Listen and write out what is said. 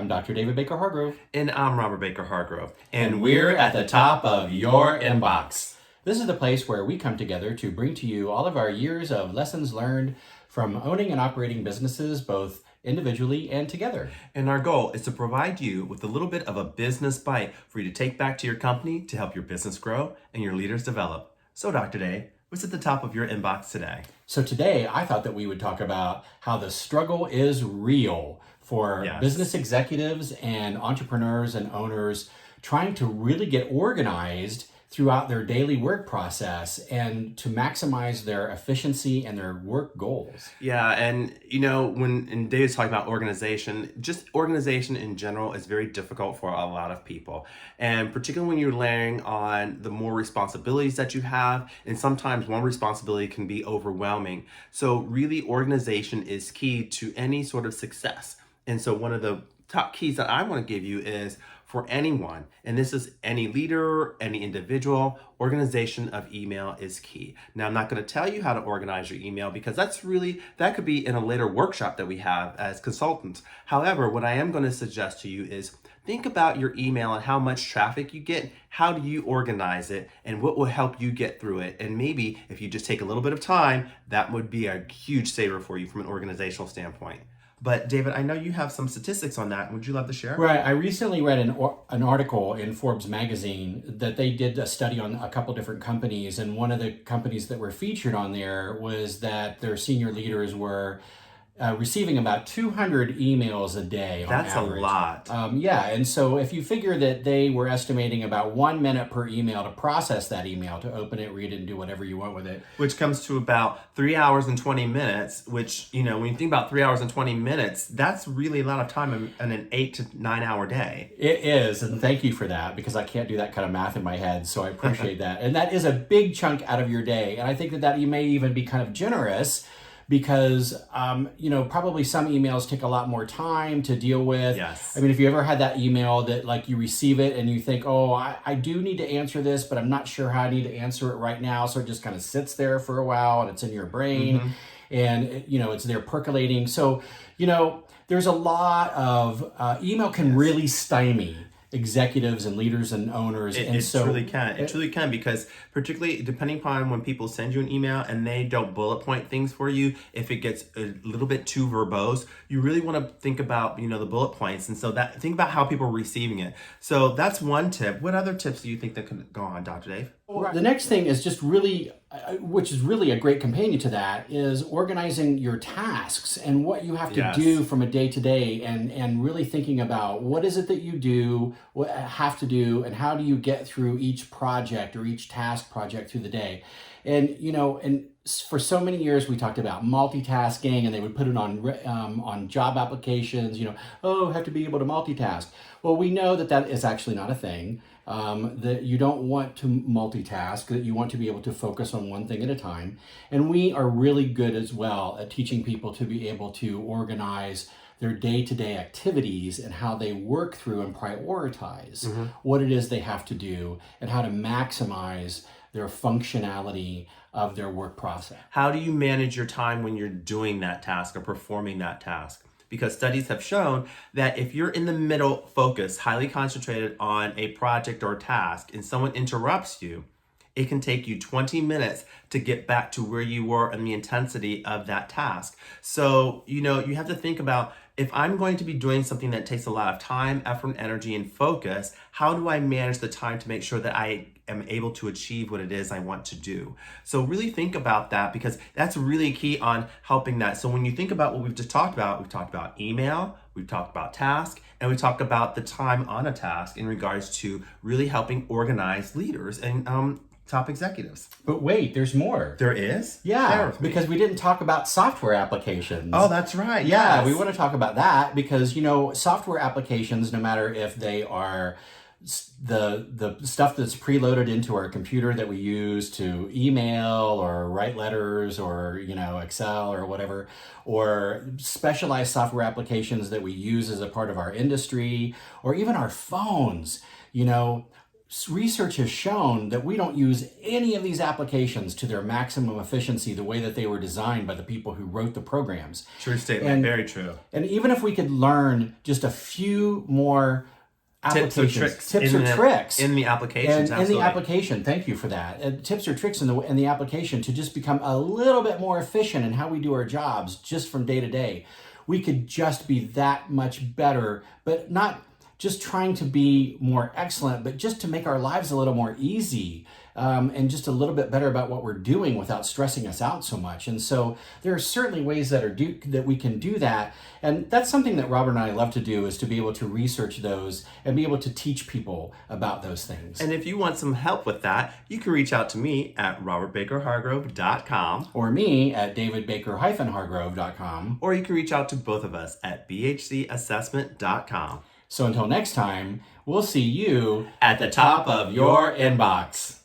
I'm Dr. David Baker Hargrove. And I'm Robert Baker Hargrove. And we're at the top of your inbox. This is the place where we come together to bring to you all of our years of lessons learned from owning and operating businesses, both individually and together. And our goal is to provide you with a little bit of a business bite for you to take back to your company to help your business grow and your leaders develop. So, Dr. Day, what's at the top of your inbox today? So today, I thought that we would talk about how the struggle is real for business executives and entrepreneurs and owners trying to really get organized throughout their daily work process and to maximize their efficiency and their work goals. Yeah, and when David's talking about organization, just organization in general is very difficult for a lot of people. And particularly when you're layering on the more responsibilities that you have, and sometimes one responsibility can be overwhelming. So really organization is key to any sort of success. And so one of the top keys that I want to give you is for anyone, and this is any leader, any individual, organization of email is key. Now, I'm not going to tell you how to organize your email because that could be in a later workshop that we have as consultants. However, what I am going to suggest to you is think about your email and how much traffic you get. How do you organize it and what will help you get through it? And maybe if you just take a little bit of time, that would be a huge saver for you from an organizational standpoint. But David, I know you have some statistics on that. Would you love to share? Right. I recently read an article in Forbes magazine that they did a study on a couple different companies. And one of the companies that were featured on there was that their senior leaders were receiving about 200 emails a day on That's average. A lot. And so if you figure that they were estimating about 1 minute per email to process that email, to open it, read it, and do whatever you want with it. Which comes to about 3 hours and 20 minutes, which, when you think about 3 hours and 20 minutes, that's really a lot of time in an 8 to 9 hour day. It is, and thank you for that, because I can't do that kind of math in my head, so I appreciate that. And that is a big chunk out of your day, and I think that you may even be kind of generous, because, probably some emails take a lot more time to deal with. Yes. I mean, if you ever had that email that like you receive it and you think, oh, I do need to answer this, but I'm not sure how I need to answer it right now. So it just kind of sits there for a while and it's in your brain and, it's there percolating. So, there's a lot of email can really stymie executives and leaders and owners. It truly can, because particularly depending upon when people send you an email and they don't bullet point things for you, if it gets a little bit too verbose, you really want to think about, the bullet points. And so think about how people are receiving it. So that's one tip. What other tips do you think that could go on, Dr. Dave? Well, the next thing is just really, which is really a great companion to that, is organizing your tasks and what you have to do from a day to day, and really thinking about what is it that you do, what have to do, and how do you get through each project or each task project through the day. And, and for so many years we talked about multitasking, and they would put it on job applications, have to be able to multitask. Well, we know that is actually not a thing. That you don't want to multitask, that you want to be able to focus on one thing at a time. And we are really good as well at teaching people to be able to organize their day-to-day activities and how they work through and prioritize what it is they have to do and how to maximize their functionality of their work process. How do you manage your time when you're doing that task or performing that task? Because studies have shown that if you're in the middle, focused, highly concentrated on a project or task, and someone interrupts you, it can take you 20 minutes to get back to where you were in the intensity of that task. So, you have to think about, if I'm going to be doing something that takes a lot of time, effort, energy, and focus, how do I manage the time to make sure that I am able to achieve what it is I want to do? So really think about that, because that's really key on helping that. So when you think about what we've talked about email, we've talked about task, and we talked about the time on a task in regards to really helping organize leaders and top executives. But wait, there's more. There is? Yeah, because we didn't talk about software applications. Oh, that's right. Yeah, we want to talk about that because, software applications, no matter if they are the stuff that's preloaded into our computer that we use to email or write letters or, Excel or whatever, or specialized software applications that we use as a part of our industry, or even our phones, research has shown that we don't use any of these applications to their maximum efficiency the way that they were designed by the people who wrote the programs. True statement. And, very true. And even if we could learn just a few more tips or tricks in the applications, in the application. Thank you for that. Tips or tricks in the application to just become a little bit more efficient in how we do our jobs just from day to day. We could just be that much better, but not just trying to be more excellent, but just to make our lives a little more easy, and just a little bit better about what we're doing without stressing us out so much. And so there are certainly ways that we can do that. And that's something that Robert and I love to do, is to be able to research those and be able to teach people about those things. And if you want some help with that, you can reach out to me at robertbakerhargrove.com. Or me at davidbaker-hargrove.com. Or you can reach out to both of us at bhcassessment.com. So until next time, we'll see you at the top of your inbox.